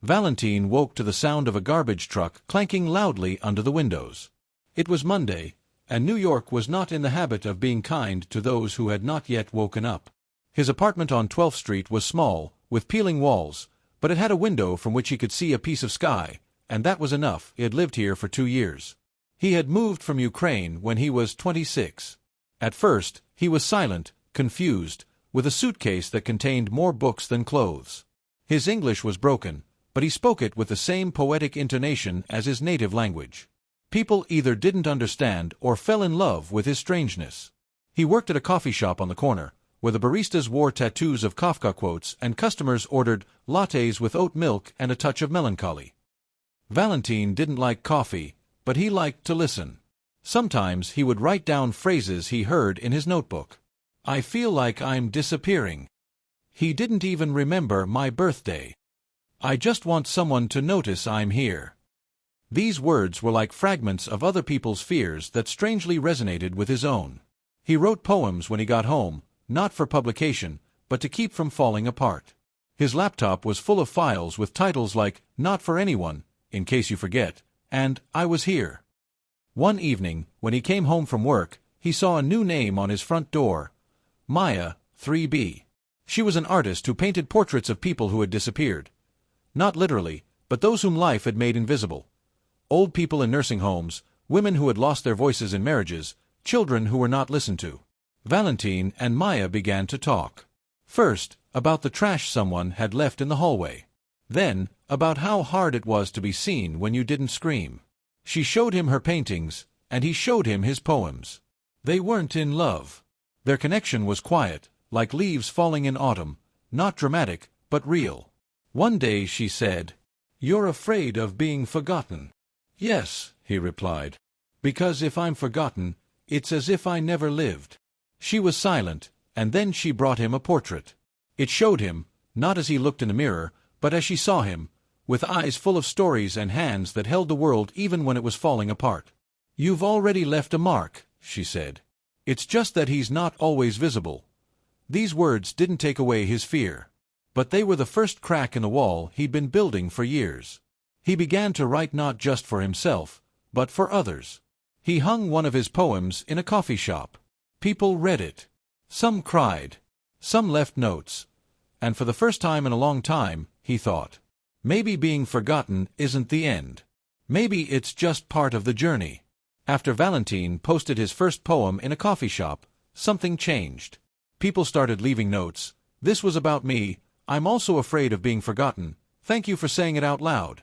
Valentin woke to the sound of a garbage truck clanking loudly under the windows. It was Monday, and New York was not in the habit of being kind to those who had not yet woken up. His apartment on 12th Street was small, with peeling walls, but it had a window from which he could see a piece of sky, and that was enough. He had lived here for 2 years. He had moved from Ukraine when he was 26. At first, he was silent, confused, with a suitcase that contained more books than clothes. His English was broken, but he spoke it with the same poetic intonation as his native language. People either didn't understand or fell in love with his strangeness. He worked at a coffee shop on the corner, where the baristas wore tattoos of Kafka quotes and customers ordered lattes with oat milk and a touch of melancholy. Valentin didn't like coffee, but he liked to listen. Sometimes he would write down phrases he heard in his notebook. I feel like I'm disappearing. He didn't even remember my birthday. I just want someone to notice I'm here. These words were like fragments of other people's fears that strangely resonated with his own. He wrote poems when he got home, not for publication, but to keep from falling apart. His laptop was full of files with titles like Not for Anyone, In Case You Forget, and I Was Here. One evening, when he came home from work, he saw a new name on his front door, Maya, 3B. She was an artist who painted portraits of people who had disappeared. Not literally, but those whom life had made invisible. Old people in nursing homes, women who had lost their voices in marriages, children who were not listened to. Valentin and Maya began to talk. First, about the trash someone had left in the hallway. Then, about how hard it was to be seen when you didn't scream. She showed him her paintings, and he showed him his poems. They weren't in love. Their connection was quiet, like leaves falling in autumn, not dramatic, but real. One day she said, "You're afraid of being forgotten." "Yes," he replied. "Because if I'm forgotten, it's as if I never lived." She was silent, and then she brought him a portrait. It showed him, not as he looked in the mirror, but as she saw him, with eyes full of stories and hands that held the world even when it was falling apart. "You've already left a mark," she said. "It's just that he's not always visible." These words didn't take away his fear. But they were the first crack in the wall he'd been building for years. He began to write not just for himself, but for others. He hung one of his poems in a coffee shop. People read it. Some cried. Some left notes. And for the first time in a long time, he thought, maybe being forgotten isn't the end. Maybe it's just part of the journey. After Valentin posted his first poem in a coffee shop, something changed. People started leaving notes. "This was about me. I'm also afraid of being forgotten. Thank you for saying it out loud."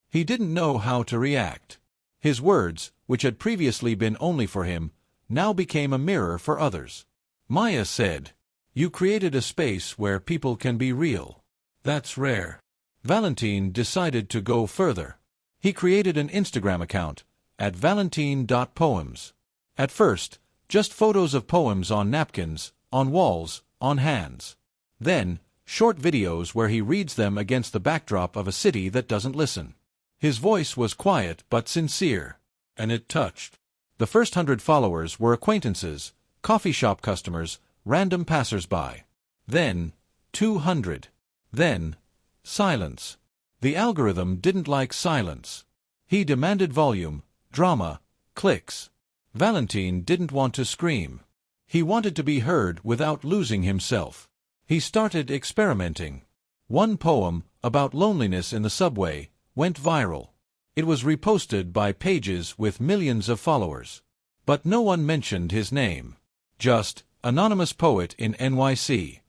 He didn't know how to react. His words, which had previously been only for him, now became a mirror for others. Maya said, "You created a space where people can be real. That's rare." Valentin decided to go further. He created an Instagram account, at valentin.poems. At first, just photos of poems on napkins, on walls, on hands. Then, short videos where he reads them against the backdrop of a city that doesn't listen. His voice was quiet but sincere, and it touched. The first 100 followers were acquaintances, coffee shop customers, random passers-by. Then, 200. Then, silence. The algorithm didn't like silence. He demanded volume, drama, clicks. Valentin didn't want to scream. He wanted to be heard without losing himself. He started experimenting. One poem, about loneliness in the subway, went viral. It was reposted by pages with millions of followers. But no one mentioned his name. Just, anonymous poet in NYC.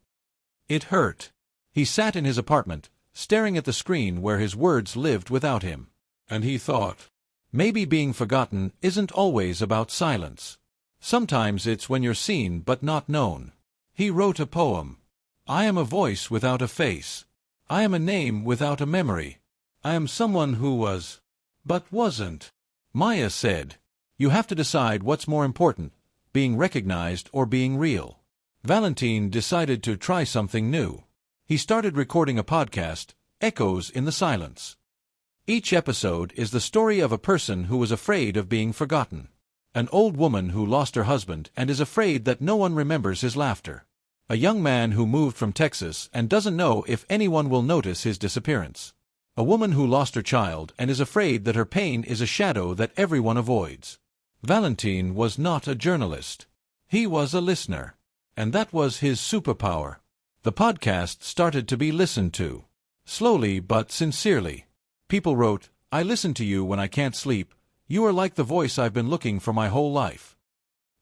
It hurt. He sat in his apartment, staring at the screen where his words lived without him. And he thought, maybe being forgotten isn't always about silence. Sometimes it's when you're seen but not known. He wrote a poem. I am a voice without a face. I am a name without a memory. I am someone who was, but wasn't. Maya said, you have to decide what's more important, being recognized or being real. Valentin decided to try something new. He started recording a podcast, Echoes in the Silence. Each episode is the story of a person who was afraid of being forgotten. An old woman who lost her husband and is afraid that no one remembers his laughter. A young man who moved from Texas and doesn't know if anyone will notice his disappearance. A woman who lost her child and is afraid that her pain is a shadow that everyone avoids. Valentin was not a journalist. He was a listener. And that was his superpower. The podcast started to be listened to. Slowly but sincerely. People wrote, "I listen to you when I can't sleep. You are like the voice I've been looking for my whole life."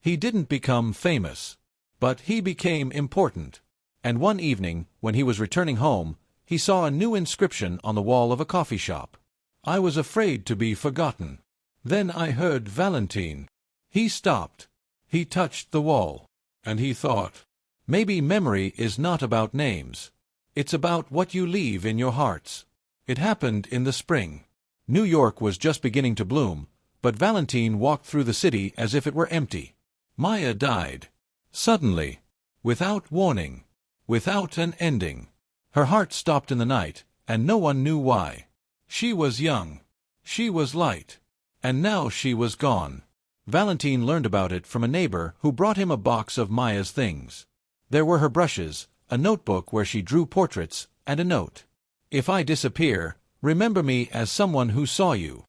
He didn't become famous. But he became important. And one evening, when he was returning home, he saw a new inscription on the wall of a coffee shop. "I was afraid to be forgotten." Then I heard Valentin. He stopped. He touched the wall. And he thought, maybe memory is not about names. It's about what you leave in your hearts. It happened in the spring. New York was just beginning to bloom, but Valentin walked through the city as if it were empty. Maya died. Suddenly. Without warning. Without an ending. Her heart stopped in the night, and no one knew why. She was young. She was light. And now she was gone. Valentin learned about it from a neighbor who brought him a box of Maya's things. There were her brushes, a notebook where she drew portraits, and a note. "If I disappear, remember me as someone who saw you."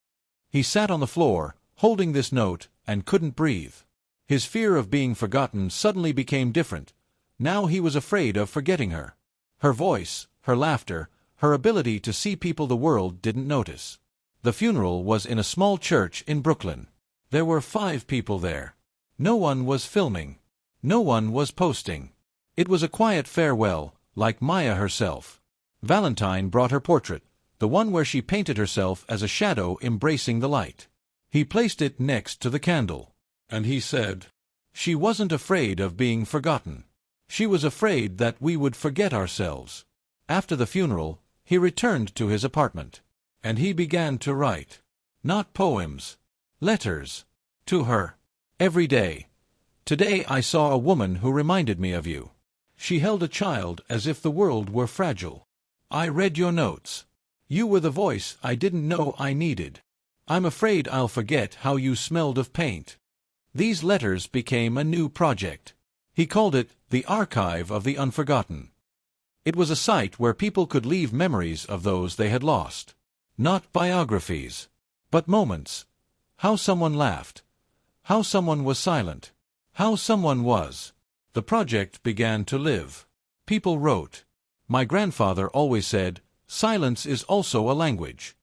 He sat on the floor, holding this note, and couldn't breathe. His fear of being forgotten suddenly became different. Now he was afraid of forgetting her. Her voice, her laughter, her ability to see people the world didn't notice. The funeral was in a small church in Brooklyn. There were 5 people there. No one was filming. No one was posting. It was a quiet farewell, like Maya herself. Valentin brought her portrait, the one where she painted herself as a shadow embracing the light. He placed it next to the candle. And he said, "She wasn't afraid of being forgotten. She was afraid that we would forget ourselves." After the funeral, he returned to his apartment. And he began to write. Not poems. Letters. To her. Every day. "Today I saw a woman who reminded me of you. She held a child as if the world were fragile. I read your notes. You were the voice I didn't know I needed. I'm afraid I'll forget how you smelled of paint." These letters became a new project. He called it the Archive of the Unforgotten. It was a site where people could leave memories of those they had lost. Not biographies, but moments. How someone laughed. How someone was silent. How someone was. The project began to live. People wrote. My grandfather always said, "Silence is also a language."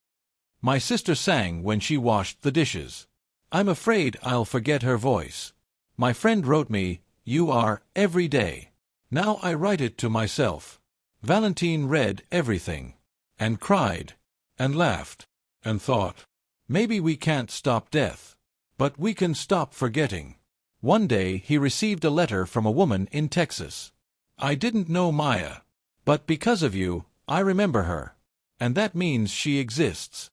My sister sang when she washed the dishes. I'm afraid I'll forget her voice. My friend wrote me, "You are every day." Now I write it to myself. Valentin read everything. And cried. And laughed. And thought. Maybe we can't stop death. But we can stop forgetting. One day he received a letter from a woman in Texas. "I didn't know Maya. But because of you, I remember her. And that means she exists."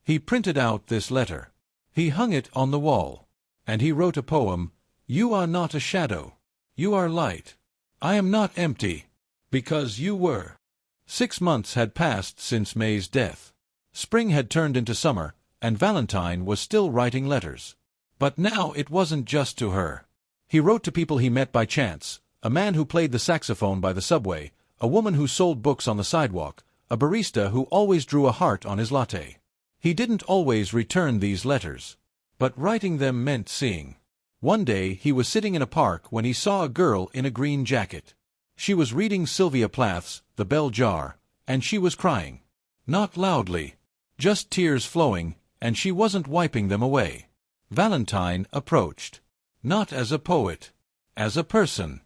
He printed out this letter. He hung it on the wall. And he wrote a poem. "You are not a shadow. You are light. I am not empty. Because you were." 6 months had passed since May's death. Spring had turned into summer, and Valentin was still writing letters. But now it wasn't just to her. He wrote to people he met by chance, a man who played the saxophone by the subway, a woman who sold books on the sidewalk, a barista who always drew a heart on his latte. He didn't always return these letters. But writing them meant seeing. One day he was sitting in a park when he saw a girl in a green jacket. She was reading Sylvia Plath's The Bell Jar, and she was crying. Not loudly. Just tears flowing, and she wasn't wiping them away. Valentin approached. Not as a poet. As a person.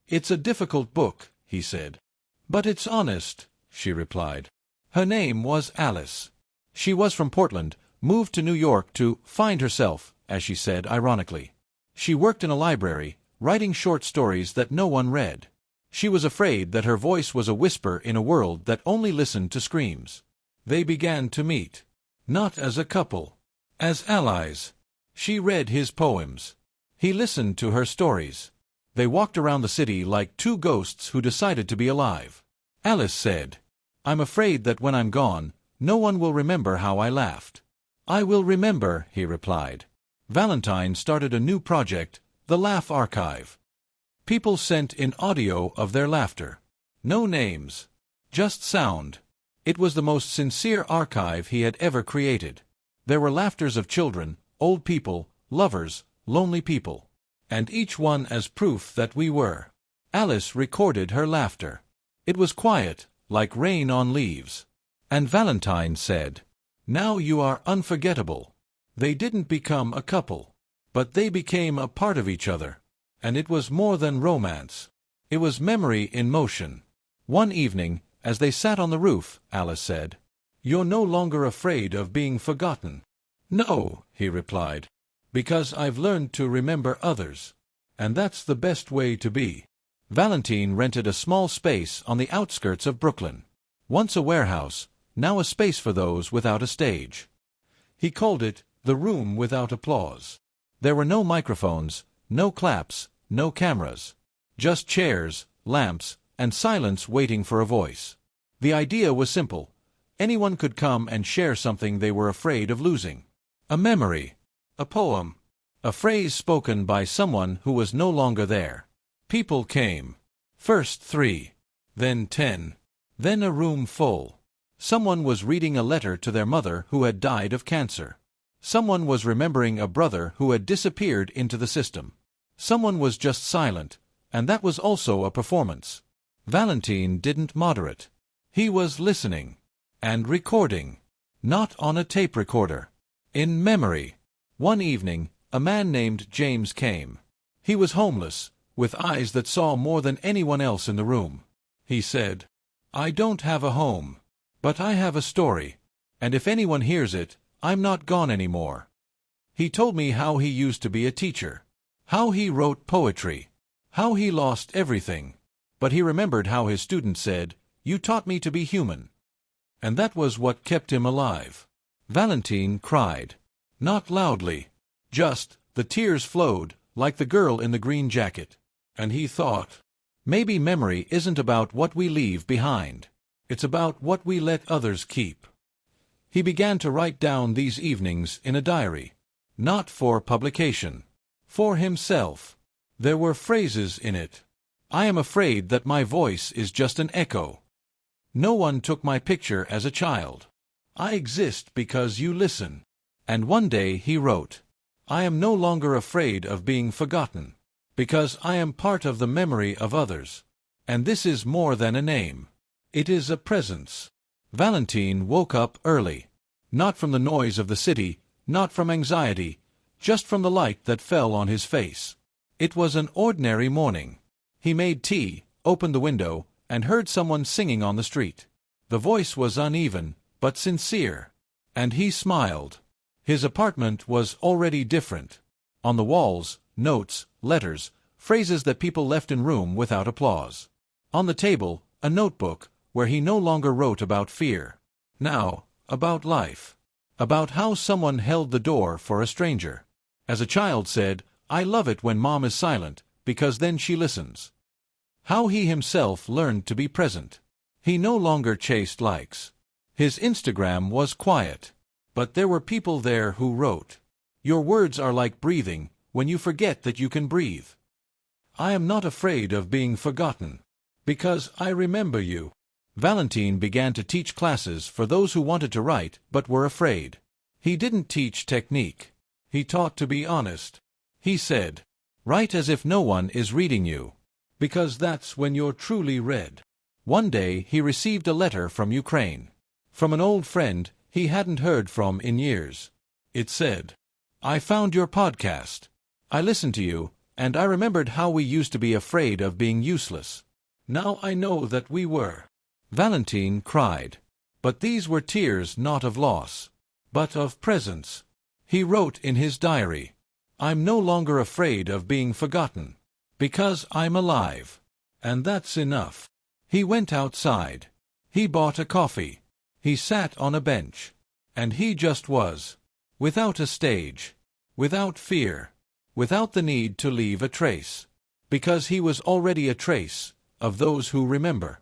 "It's a difficult book," he said. "But it's honest," she replied. Her name was Alice. She was from Portland, moved to New York to find herself, as she said ironically. She worked in a library, writing short stories that no one read. She was afraid that her voice was a whisper in a world that only listened to screams. They began to meet. Not as a couple. As allies. She read his poems. He listened to her stories. They walked around the city like two ghosts who decided to be alive. Alice said, "I'm afraid that when I'm gone, no one will remember how I laughed." "I will remember," he replied. Valentin started a new project, the Laugh Archive. People sent in audio of their laughter. No names. Just sound. It was the most sincere archive he had ever created. There were laughters of children, old people, lovers, lonely people. And each one as proof that we were. Alice recorded her laughter. It was quiet, like rain on leaves. And Valentine said, "Now you are unforgettable." They didn't become a couple. But they became a part of each other. And it was more than romance. It was memory in motion. One evening, as they sat on the roof, Alice said, "You're no longer afraid of being forgotten." "No," he replied, "because I've learned to remember others. And that's the best way to be." Valentin rented a small space on the outskirts of Brooklyn. Once a warehouse, now a space for those without a stage. He called it the room without applause. There were no microphones, no claps, no cameras. Just chairs, lamps, and silence waiting for a voice. The idea was simple. Anyone could come and share something they were afraid of losing. A memory, a poem, a phrase spoken by someone who was no longer there. People came. First 3, then 10, then a room full. Someone was reading a letter to their mother who had died of cancer. Someone was remembering a brother who had disappeared into the system. Someone was just silent, and that was also a performance. Valentin didn't moderate. He was listening. And recording. Not on a tape recorder. In memory. One evening, a man named James came. He was homeless, with eyes that saw more than anyone else in the room. He said, "I don't have a home. But I have a story. And if anyone hears it, I'm not gone anymore." He told me how he used to be a teacher. How he wrote poetry. How he lost everything. But he remembered how his students said, "You taught me to be human." And that was what kept him alive. Valentin cried. Not loudly. Just, the tears flowed, like the girl in the green jacket. And he thought, maybe memory isn't about what we leave behind. It's about what we let others keep. He began to write down these evenings in a diary. Not for publication. For himself. There were phrases in it. "I am afraid that my voice is just an echo. No one took my picture as a child. I exist because you listen." And one day he wrote, "I am no longer afraid of being forgotten, because I am part of the memory of others. And this is more than a name. It is a presence." Valentin woke up early. Not from the noise of the city, not from anxiety, just from the light that fell on his face. It was an ordinary morning. He made tea, opened the window, and heard someone singing on the street. The voice was uneven, but sincere. And he smiled. His apartment was already different. On the walls, notes, letters, phrases that people left in room without applause. On the table, a notebook, where he no longer wrote about fear. Now, about life. About how someone held the door for a stranger. As a child said, "I love it when Mom is silent, because then she listens." How he himself learned to be present. He no longer chased likes. His Instagram was quiet. But there were people there who wrote. "Your words are like breathing, when you forget that you can breathe. I am not afraid of being forgotten. Because I remember you." Valentin began to teach classes for those who wanted to write but were afraid. He didn't teach technique. He taught to be honest. He said, "Write as if no one is reading you. Because that's when you're truly read." One day he received a letter from Ukraine. From an old friend he hadn't heard from in years. It said, "I found your podcast. I listened to you, and I remembered how we used to be afraid of being useless. Now I know that we were." Valentin cried. But these were tears not of loss, but of presence. He wrote in his diary, "I'm no longer afraid of being forgotten. Because I'm alive. And that's enough." He went outside. He bought a coffee. He sat on a bench. And he just was. Without a stage. Without fear. Without the need to leave a trace. Because he was already a trace of those who remember.